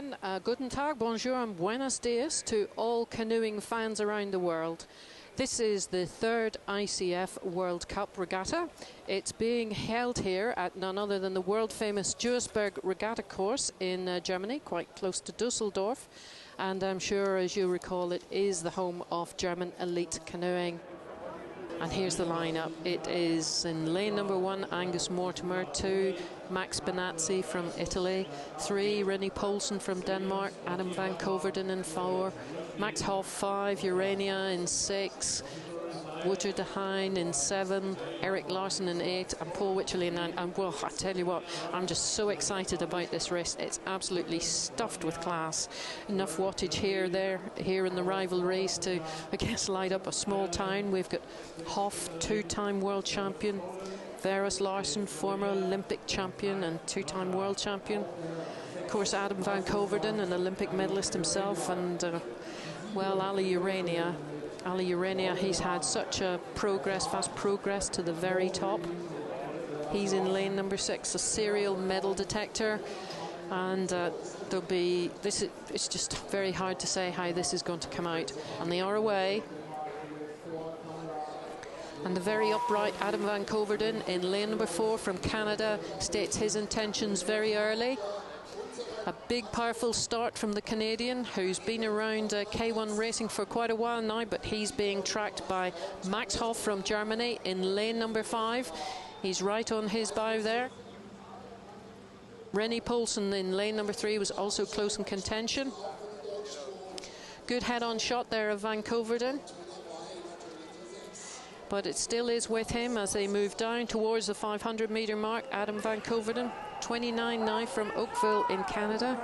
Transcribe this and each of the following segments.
everyone. Guten Tag, bonjour and buenos dias to all canoeing fans around the world. This is the third ICF World Cup regatta. It's being held here at none other than the world-famous Duisburg regatta course in Germany, quite close to Dusseldorf. And I'm sure, as you recall, it is the home of German elite canoeing. And here's the lineup. It is in lane number 1, Angus Mortimer. 2, Max Benazzi from Italy. 3, René Poulsen from Denmark. Adam van Koverden in 4. Max Hoff 5. Urania in 6. Wouter de Hein in 7, Eric Larsen in 8, and Paul Wycherley in 9. And well, I tell you what, I'm just so excited about this race. It's absolutely stuffed with class. Enough wattage here in the rival race to, I guess, light up a small town. We've got Hoff, 2-time world champion. Veres Larsen, former Olympic champion and 2-time world champion. Of course, Adam van Koverden, an Olympic medalist himself, and well, Ali Urania, he's had such a fast progress to the very top. He's in lane number 6, a serial medal detector, and it's just very hard to say how this is going to come out. And they are away. And the very upright Adam van Koverden in lane number 4 from Canada states his intentions very early. A big, powerful start from the Canadian, who's been around K1 racing for quite a while now, but he's being tracked by Max Hoff from Germany in lane number 5. He's right on his bow there. René Poulsen in lane number 3 was also close in contention. Good head-on shot there of van Koverden. But it still is with him as they move down towards the 500-metre mark. Adam van Koverden, 29 now from Oakville in Canada.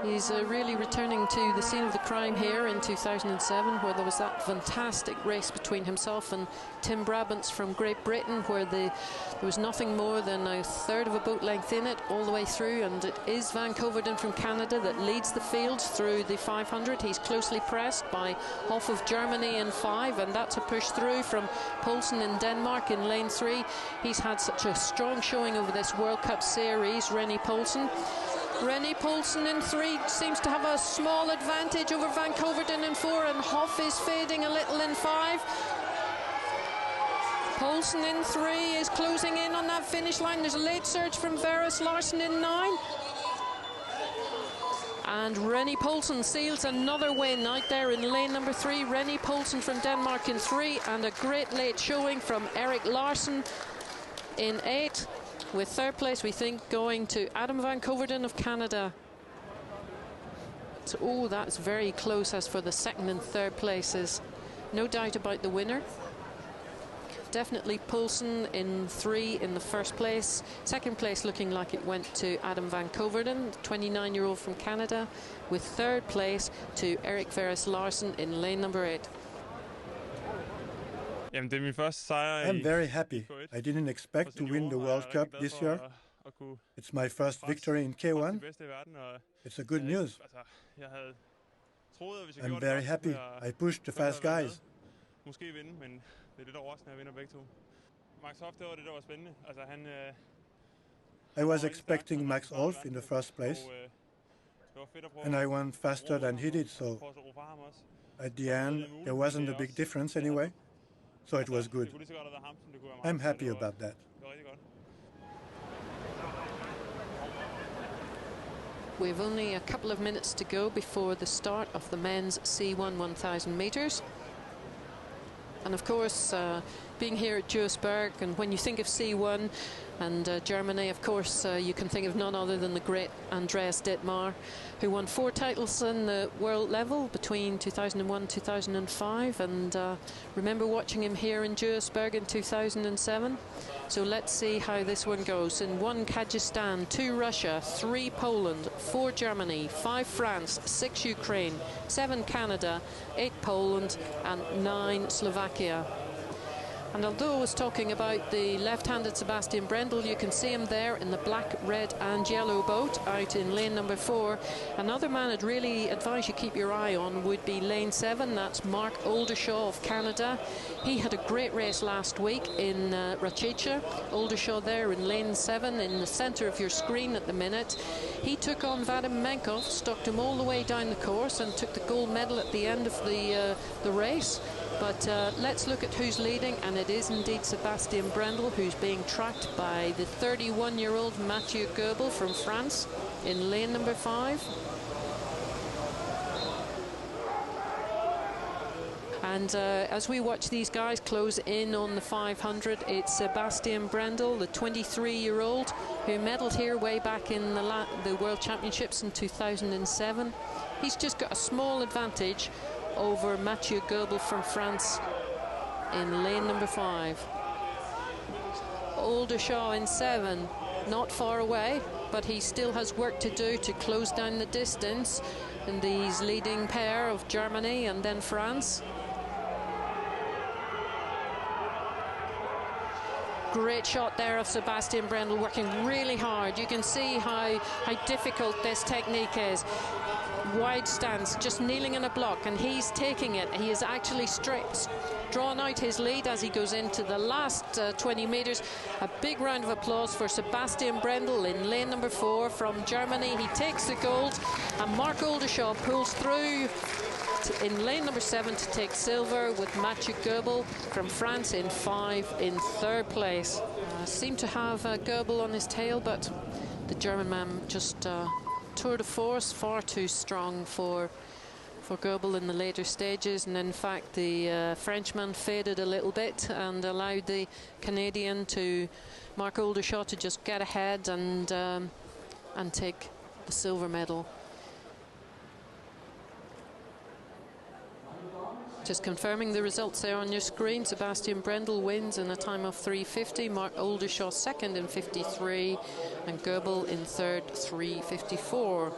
He's really returning to the scene of the crime here in 2007, where there was that fantastic race between himself and Tim Brabants from Great Britain, where there was nothing more than a third of a boat length in it all the way through, and it is van Koverden from Canada that leads the field through the 500. He's closely pressed by Hoff of Germany in 5, and that's a push through from Poulsen in Denmark in lane 3. He's had such a strong showing over this World Cup series, René Poulsen. René Poulsen in 3 seems to have a small advantage over van Koverden in 4, and Hoff is fading a little in 5. Poulsen in 3 is closing in on that finish line. There's a late surge from Veres Larsen in 9. And René Poulsen seals another win out there in lane number 3. René Poulsen from Denmark in 3, and a great late showing from Eric Larsen in 8. With 3rd place, we think, going to Adam van Koverden of Canada. So, that's very close as for the 2nd and 3rd places. No doubt about the winner. Definitely Poulsen in 3 in the 1st place. 2nd place looking like it went to Adam van Koverden, 29-year-old from Canada, with 3rd place to Eric Veres Larsen in lane number 8. I'm very happy. I didn't expect to win the World Cup this year. It's my first victory in K1. It's a good news. I'm very happy. I pushed the fast guys. I was expecting Max Hoff in the 1st place, and I went faster than he did, so at the end there wasn't a big difference anyway. So it was good. I'm happy about that. We have only a couple of minutes to go before the start of the men's C1 1,000 metres. And of course, being here at Duisburg, and when you think of C1 and Germany, of course, you can think of none other than the great Andreas Dittmar, who won 4 titles in the world level between 2001 and 2005. And remember watching him here in Duisburg in 2007. So let's see how this one goes. In 1, Kazakhstan, 2, Russia, 3, Poland, 4, Germany, 5, France, 6, Ukraine, 7, Canada, 8, Poland, and 9, Slovakia. And although I was talking about the left-handed Sebastian Brendel, you can see him there in the black, red and yellow boat out in lane number 4. Another man I'd really advise you keep your eye on would be lane 7. That's Mark Oldershaw of Canada. He had a great race last week in Rachicha. Oldershaw there in lane 7 in the centre of your screen at the minute. He took on Vadim Menkov, stalked him all the way down the course and took the gold medal at the end of the race. But let's look at who's leading, and it is indeed Sebastian Brendel, who's being tracked by the 31-year-old Mathieu Goebel from France in lane number 5. And as we watch these guys close in on the 500, it's Sebastian Brendel, the 23-year-old, who medalled here way back in the World Championships in 2007. He's just got a small advantage over Mathieu Goebel from France in lane number 5. Oldershaw in 7, not far away, but he still has work to do to close down the distance in these leading pair of Germany and then France. Great shot there of Sebastian Brendel, working really hard. You can see how difficult this technique is. Wide stance, just kneeling in a block, and he's taking it. He is actually drawn out his lead as he goes into the last 20 metres. A big round of applause for Sebastian Brendel in lane number 4 from Germany. He takes the gold, and Mark Oldershaw pulls through in lane number 7 to take silver, with Mathieu Goebel from France in 5 in 3rd place. Seemed to have Goebel on his tail, but the German man just tour de force, far too strong for Goebel in the later stages, and in fact the Frenchman faded a little bit and allowed the Canadian Mark Oldershaw to just get ahead and take the silver medal. Just confirming the results there on your screen. Sebastian Brendel wins in a time of 3:50. Mark Oldershaw second in 53, and Goebel in third, 3:54.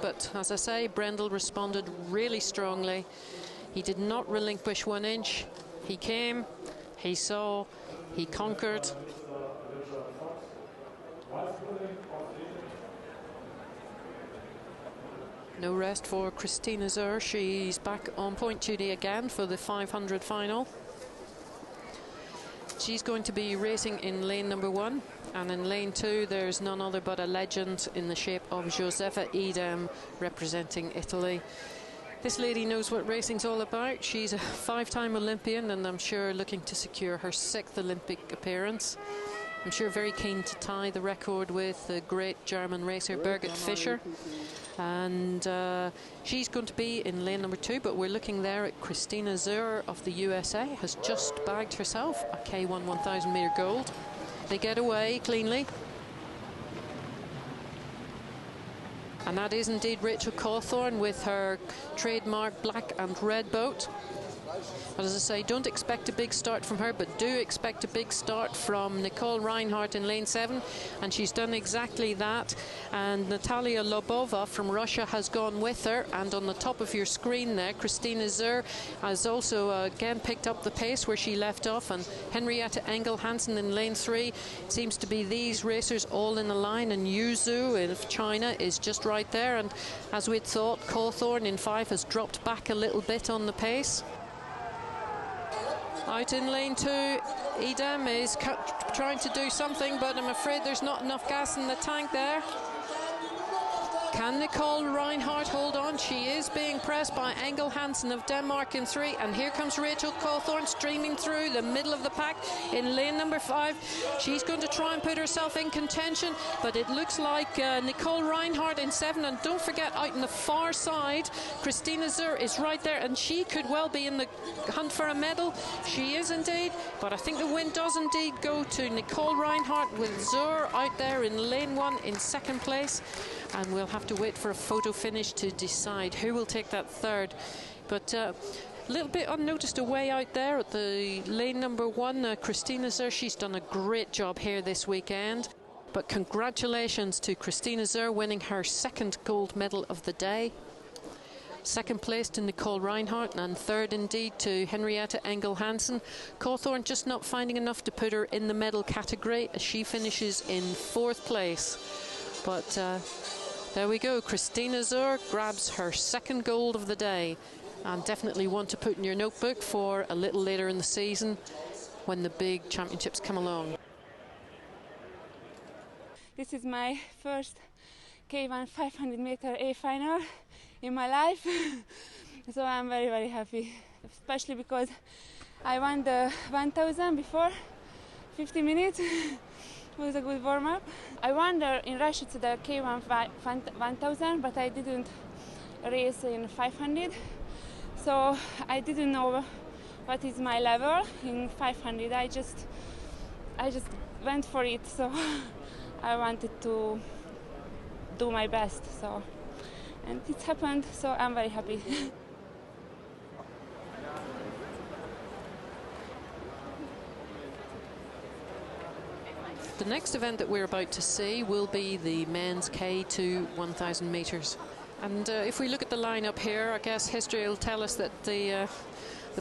But as I say, Brendel responded really strongly. He did not relinquish 1 inch. He came, he saw, he conquered. No rest for Christina Zur. She's back on point duty again for the 500 final. She's going to be racing in lane number 1, and in lane 2 there's none other but a legend in the shape of Josefa Idem, representing Italy. This lady knows what racing's all about. She's a 5-time Olympian, and I'm sure looking to secure her 6th Olympic appearance. I'm sure very keen to tie the record with the great German racer Birgit Fischer. And she's going to be in lane number 2, but we're looking there at Christina Zur of the USA, has just bagged herself a K1 1000 metre gold. They get away cleanly. And that is indeed Rachel Cawthorne with her trademark black and red boat. But as I say, don't expect a big start from her, but do expect a big start from Nicole Reinhardt in lane 7, and she's done exactly that. And Natalia Lobova from Russia has gone with her, and on the top of your screen there, Christina Zur has also again picked up the pace where she left off, and Henrietta Engel Hansen in lane 3. It seems to be these racers all in a line, and Yuzu of China is just right there, and as we'd thought, Cawthorne in 5 has dropped back a little bit on the pace. Out in lane 2, Idem is trying to do something, but I'm afraid there's not enough gas in the tank there. Can Nicole Reinhardt hold on? She is being pressed by Engel Hansen of Denmark in 3, and here comes Rachel Cawthorne streaming through the middle of the pack in lane number 5. She's going to try and put herself in contention, but it looks like Nicole Reinhardt in 7, and don't forget out on the far side, Christina Zur is right there, and she could well be in the hunt for a medal. She is indeed, but I think the win does indeed go to Nicole Reinhardt, with Zur out there in lane 1 in 2nd place. And we'll have to wait for a photo finish to decide who will take that 3rd. But a little bit unnoticed away out there at the lane number 1, Christina Zur. She's done a great job here this weekend. But congratulations to Christina Zur winning her 2nd gold medal of the day. Second place to Nicole Reinhardt, and third indeed to Henrietta Engel-Hansen. Cawthorne just not finding enough to put her in the medal category as she finishes in fourth place. But there we go. Christina Zur grabs her second gold of the day, and definitely one to put in your notebook for a little later in the season when the big championships come along. This is my first K1 500 meter A final in my life. So I'm very, very happy, especially because I won the 1000 before, 50 minutes. It was a good warm-up. I won in Russia to the K1 1000, but I didn't race in 500. So I didn't know what is my level in 500. I just went for it. So I wanted to do my best. So, and it happened. So I'm very happy. The next event that we're about to see will be the men's K2 1000 metres. And if we look at the lineup here, I guess history will tell us that the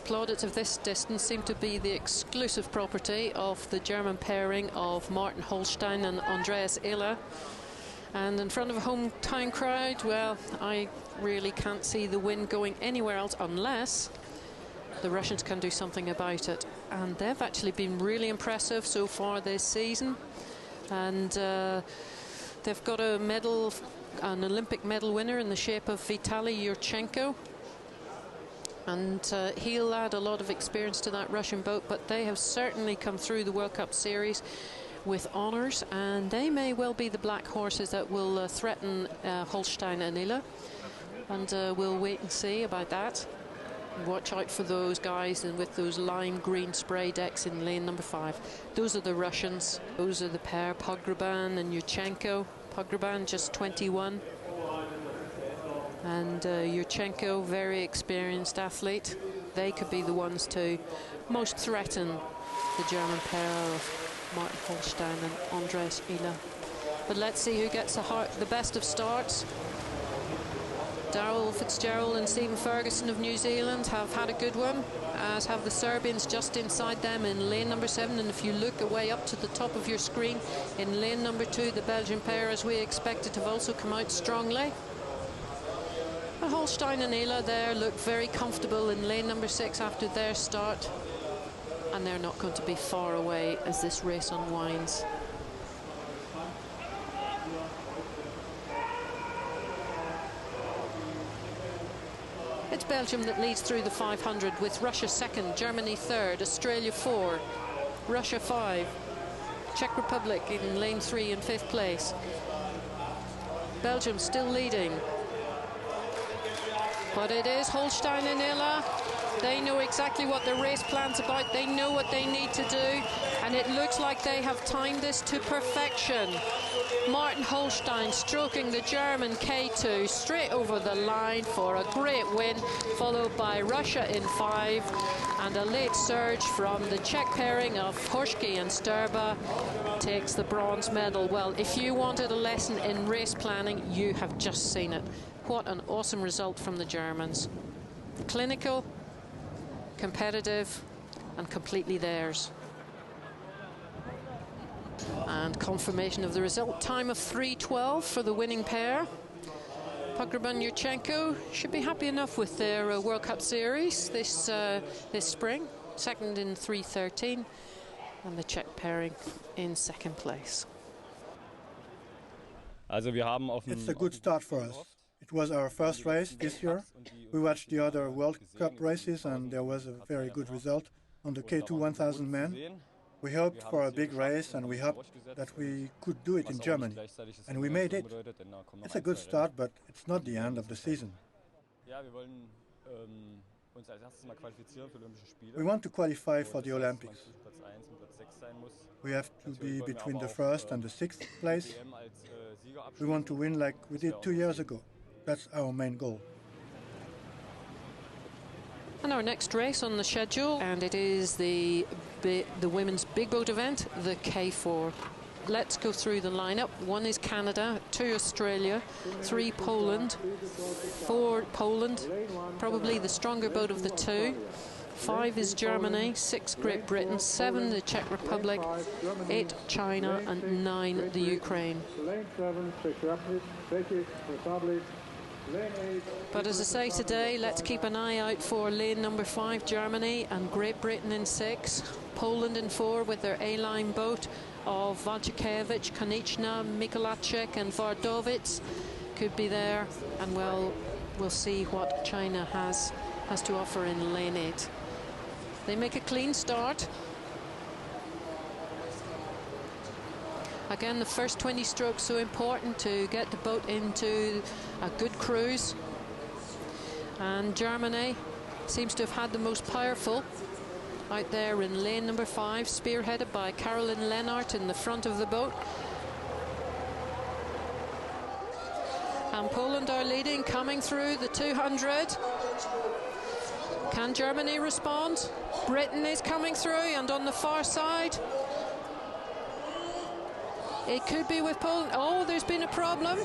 plaudits of this distance seem to be the exclusive property of the German pairing of Martin Holstein and Andreas Iller. And in front of a hometown crowd, well, I really can't see the win going anywhere else unless the Russians can do something about it. And they've actually been really impressive so far this season. And they've got a medal, an Olympic medal winner in the shape of Vitaly Yurchenko. And he'll add a lot of experience to that Russian boat, but they have certainly come through the World Cup Series with honours, and they may well be the black horses that will threaten Holstein and Iller. And we'll wait and see about that. Watch out for those guys and with those lime green spray decks in lane number 5. Those are the Russians. Those are the pair, Pogreban and Yurchenko. Pogreban just 21. And Yurchenko, very experienced athlete. They could be the ones to most threaten the German pair of Martin Holstein and Andreas Iller. But let's see who gets the best of starts. Darryl Fitzgerald and Stephen Ferguson of New Zealand have had a good one, as have the Serbians just inside them in lane number 7. And if you look away up to the top of your screen, in lane number 2, the Belgian pair, as we expected, have also come out strongly. But Holstein and Iller there look very comfortable in lane number 6 after their start, and they're not going to be far away as this race unwinds. It's Belgium that leads through the 500, with Russia 2nd, Germany 3rd, Australia 4, Russia 5, Czech Republic in lane 3 in 5th place. Belgium still leading. But it is Holstein and Iller. They know exactly what the race plan's about. They know what they need to do. And it looks like they have timed this to perfection. Martin Holstein stroking the German K2 straight over the line for a great win, followed by Russia in 5, and a late surge from the Czech pairing of Horschke and Sturba takes the bronze medal. Well, if you wanted a lesson in race planning, you have just seen it. What an awesome result from the Germans. Clinical, competitive, and completely theirs. And confirmation of the result, time of 3:12 for the winning pair. Pogreban Yurchenko should be happy enough with their World Cup Series this spring. 2nd in 3:13, and the Czech pairing in 2nd place. It's a good start for us. It was our first race this year. We watched the other World Cup races, and there was a very good result on the K2 1000 men. We hoped for a big race, and we hoped that we could do it in Germany, and we made it. It's a good start, but it's not the end of the season. We want to qualify for the Olympics. We have to be between the 1st and the 6th place. We want to win like we did 2 years ago. That's our main goal. And our next race on the schedule, and it is the women's big boat event, the K4. let's go through the lineup. 1 is Canada, 2 Australia, 3 Poland, 4 Poland, probably the stronger boat of the 2. 5 is Germany, 6 Great Britain, 7 the Czech Republic, 8 China, and 9 the Ukraine. But as I say today, let's keep an eye out for lane number 5, Germany, and Great Britain in 6, Poland in 4 with their A-line boat of Wojciechowicz, Konieczna, Mikolajczyk and Wardowicz could be there, and we'll see what China has to offer in lane 8. They make a clean start. Again, the first 20 strokes so important to get the boat into a good cruise. And Germany seems to have had the most powerful out there in lane number 5, spearheaded by Caroline Lennart in the front of the boat. And Poland are leading, coming through the 200. Can Germany respond? Britain is coming through, and on the far side, it could be with Poland. Oh, there's been a problem.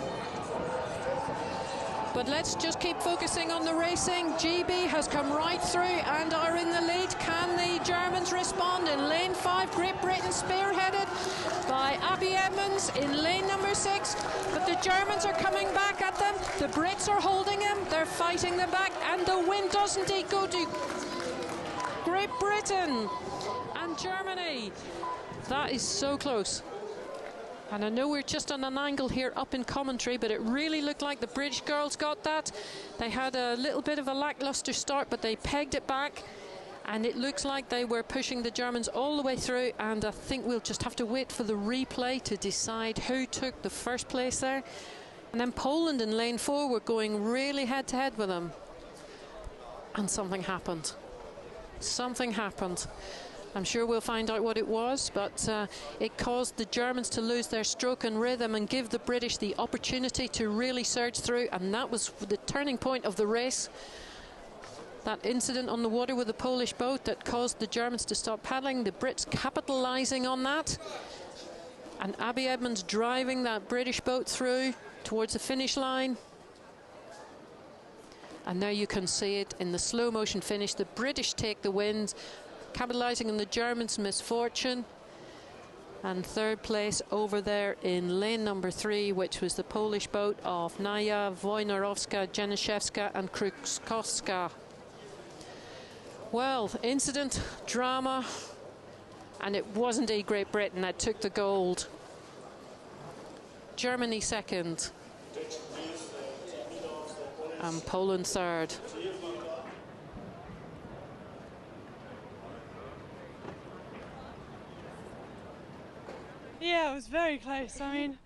But let's just keep focusing on the racing. GB has come right through and are in the lead. Can the Germans respond? In lane 5, Great Britain spearheaded by Abby Edmonds in lane number 6. But the Germans are coming back at them. The Brits are holding them. They're fighting them back. And the wind doesn't go to Great Britain and Germany. That is so close. And I know we're just on an angle here up in commentary, but it really looked like the British girls got that. They had a little bit of a lackluster start, but they pegged it back. And it looks like they were pushing the Germans all the way through. And I think we'll just have to wait for the replay to decide who took the first place there. And then Poland in lane 4 were going really head-to-head with them. And something happened. Something happened. I'm sure we'll find out what it was, but it caused the Germans to lose their stroke and rhythm and give the British the opportunity to really surge through, and that was the turning point of the race. That incident on the water with the Polish boat that caused the Germans to stop paddling, the Brits capitalising on that, and Abby Edmonds driving that British boat through towards the finish line. And there you can see it in the slow motion finish. The British take the wins, capitalising on the Germans' misfortune. And third place over there in lane number 3, which was the Polish boat of Naya, Wojnarowska, Janiszewska and Kruczkowska. Well, incident, drama, and it was indeed Great Britain that took the gold. Germany second, and Poland third. Yeah, it was very close. I mean,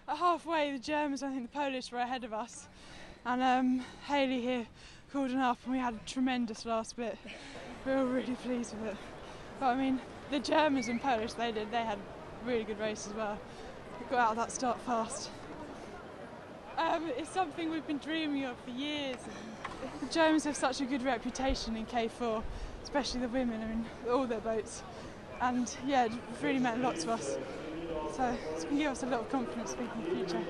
at halfway, the Germans, I think the Polish were ahead of us. And Hayley here called it up, and we had a tremendous last bit. We were really pleased with it. But I mean, the Germans and Polish, they had a really good race as well. We got out of that start fast. It's something we've been dreaming of for years. The Germans have such a good reputation in K4, especially the women, I mean, all their boats. And yeah, it really meant a lot to us. So it's going to give us a lot of confidence for the future.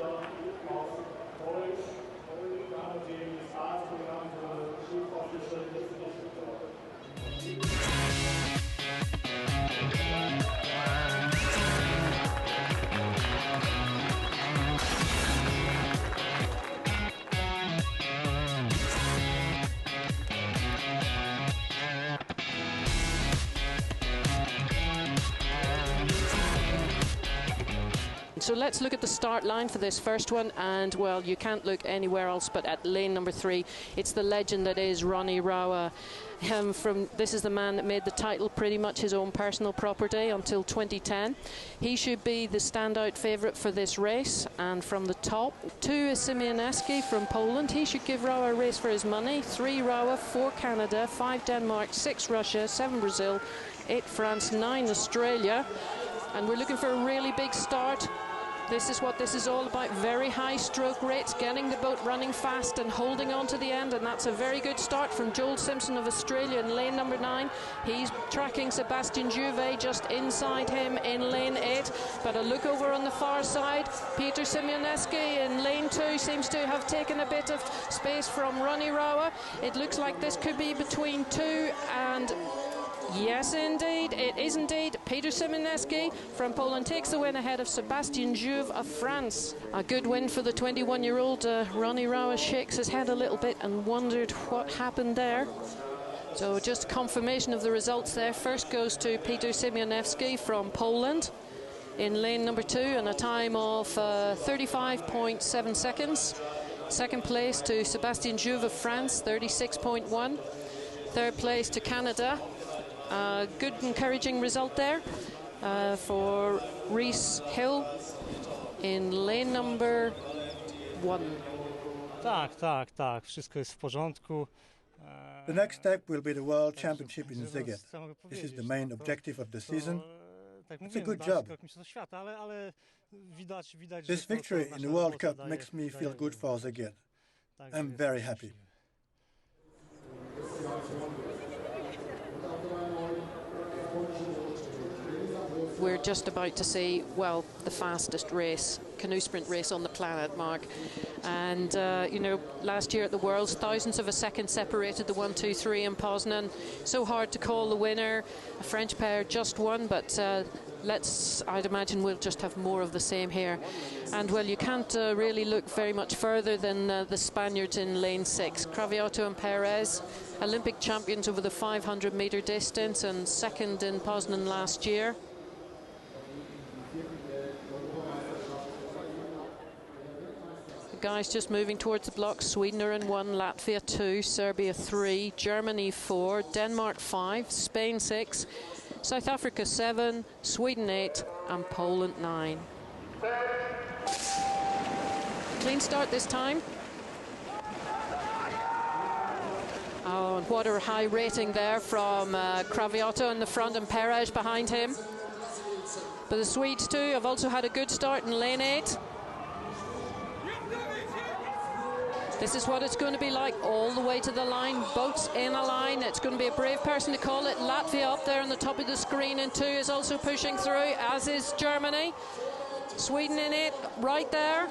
So let's look at the start line for this first one, and well, you can't look anywhere else but at lane number 3. It's the legend that is Ronnie Raua. This is the man that made the title pretty much his own personal property until 2010. He should be the standout favourite for this race, and from the top, 2 is Siemianowski from Poland. He should give Raua a race for his money. 3 Raua, 4 Canada, 5 Denmark, 6 Russia, 7 Brazil, 8 France, 9 Australia. And we're looking for a really big start. This is what this is all about. Very high stroke rates, getting the boat running fast and holding on to the end, and that's a very good start from Joel Simpson of Australia in lane number 9. He's tracking Sebastian Juve just inside him in lane 8, but a look over on the far side, Peter Siemioneski in lane 2 seems to have taken a bit of space from Ronnie Raua. It looks like this could be between 2 and... Yes, indeed. It is indeed. Peter Siemioneski from Poland takes the win ahead of Sebastian Juve of France. A good win for the 21-year-old. Ronnie Raua shakes his head a little bit and wondered what happened there. So just confirmation of the results there. First goes to Peter Siemioneski from Poland in lane number 2 and a time of 35.7 seconds. Second place to Sebastian Juve of France, 36.1. Third place to Canada. Good encouraging result there for Reese Hill in lane number 1. Tak, wszystko jest w porządku. The next step will be the World Championship in Szeged. This is the main objective of the season. It's a good job. This victory in the World Cup makes me feel good for Szeged. I'm very happy. We're just about to see, well, the fastest race, canoe sprint race on the planet, Mark. And, you know, last year at the Worlds, thousands of a second separated the 1, 2, 3 in Poznan. So hard to call the winner. A French pair just won, but I'd imagine we'll just have more of the same here. And, well, you can't really look very much further than the Spaniards in lane 6. Craviotto and Perez, Olympic champions over the 500-metre distance and second in Poznan last year. Guys just moving towards the block. Sweden are in 1, Latvia 2, Serbia 3, Germany 4, Denmark 5, Spain 6, South Africa 7, Sweden 8 and Poland 9. Clean start this time. Oh, and what a high rating there from Craviotto in the front and Perez behind him. But the Swedes too have also had a good start in lane 8. This is what it's going to be like all the way to the line. Boats in a line. It's going to be a brave person to call it. Latvia up there on the top of the screen in 2 is also pushing through, as is Germany. Sweden in 8, right there.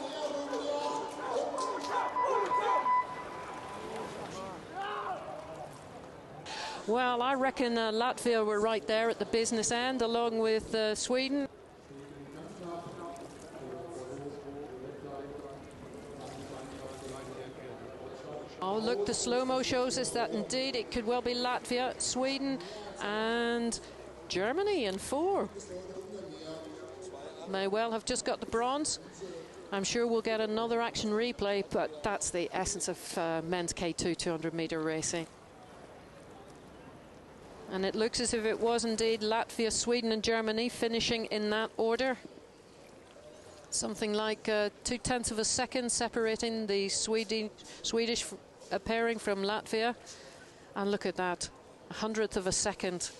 Well, I reckon Latvia were right there at the business end, along with Sweden. Oh, look, the slow-mo shows us that indeed it could well be Latvia, Sweden and Germany in 4. May well have just got the bronze. I'm sure we'll get another action replay, but that's the essence of men's K2 200-metre racing. And it looks as if it was indeed Latvia, Sweden and Germany finishing in that order. Something like 0.2 of a second separating the Swedish pairing from Latvia. And look at that, 100th of a second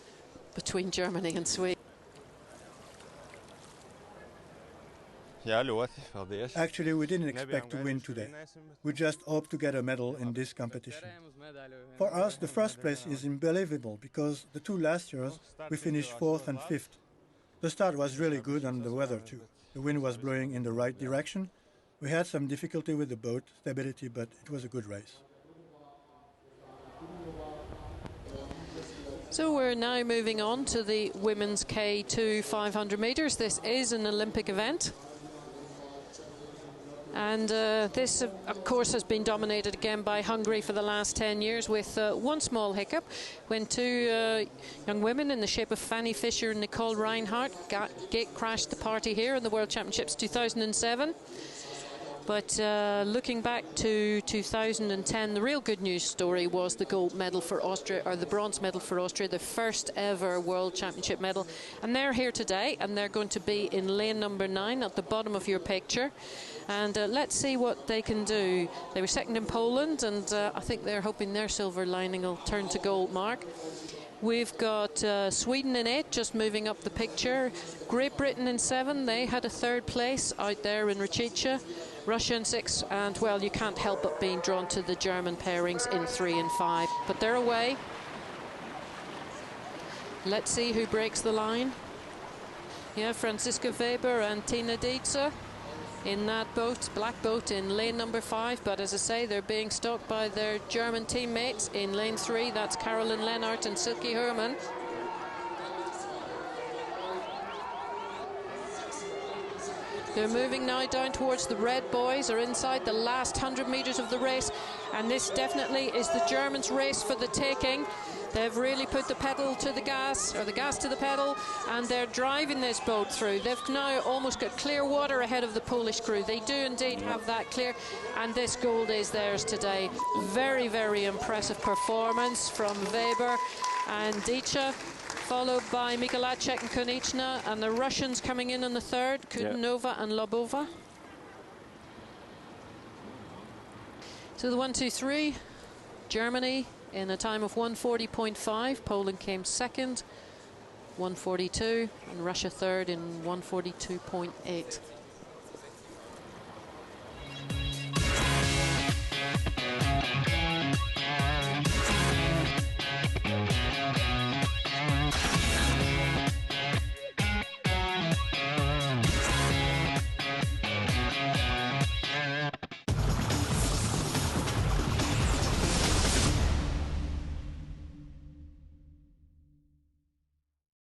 between Germany and Sweden. Actually, we didn't expect to win today. We just hoped to get a medal in this competition. For us, the first place is unbelievable because the 2 last years, we finished 4th and 5th. The start was really good and the weather too. The wind was blowing in the right direction. We had some difficulty with the boat stability, but it was a good race. So we're now moving on to the women's K2 500 metres. This is an Olympic event. And this, of course, has been dominated again by Hungary for the last 10 years with one small hiccup when 2 young women in the shape of Fanny Fischer and Nicole Reinhardt gate crashed the party here in the World Championships 2007. But looking back to 2010, the real good news story was the gold medal for Austria, or the bronze medal for Austria, the first ever World Championship medal. And they're here today, and they're going to be in lane number 9 at the bottom of your picture. And let's see what they can do. They were second in Poland, and I think they're hoping their silver lining will turn to gold, Mark. We've got Sweden in 8, just moving up the picture. Great Britain in 7, they had a 3rd place out there in Rachicha. Russia in 6, and well, you can't help but being drawn to the German pairings in 3 and 5. But they're away. Let's see who breaks the line. Yeah, Franziska Weber and Tina Dietze in that boat, black boat in lane number 5, but as I say, they're being stalked by their German teammates in lane 3. That's Caroline Lennart and Silke Hermann. They're moving now down towards the red boys, are inside the last 100 metres of the race, and this definitely is the Germans' race for the taking. They've really put the pedal to the gas, or the gas to the pedal, and they're driving this boat through. They've now almost got clear water ahead of the Polish crew. They do indeed have that clear, and this gold is theirs today. Very, very impressive performance from Weber and Dietze, followed by Mikolajczyk and Konieczna, and the Russians coming in on the 3rd, Kudenova and Lobova. So the 1, 2, 3, Germany in a time of 1:40.5. Poland came 2nd, 1:42, and Russia 3rd in 1:42.8.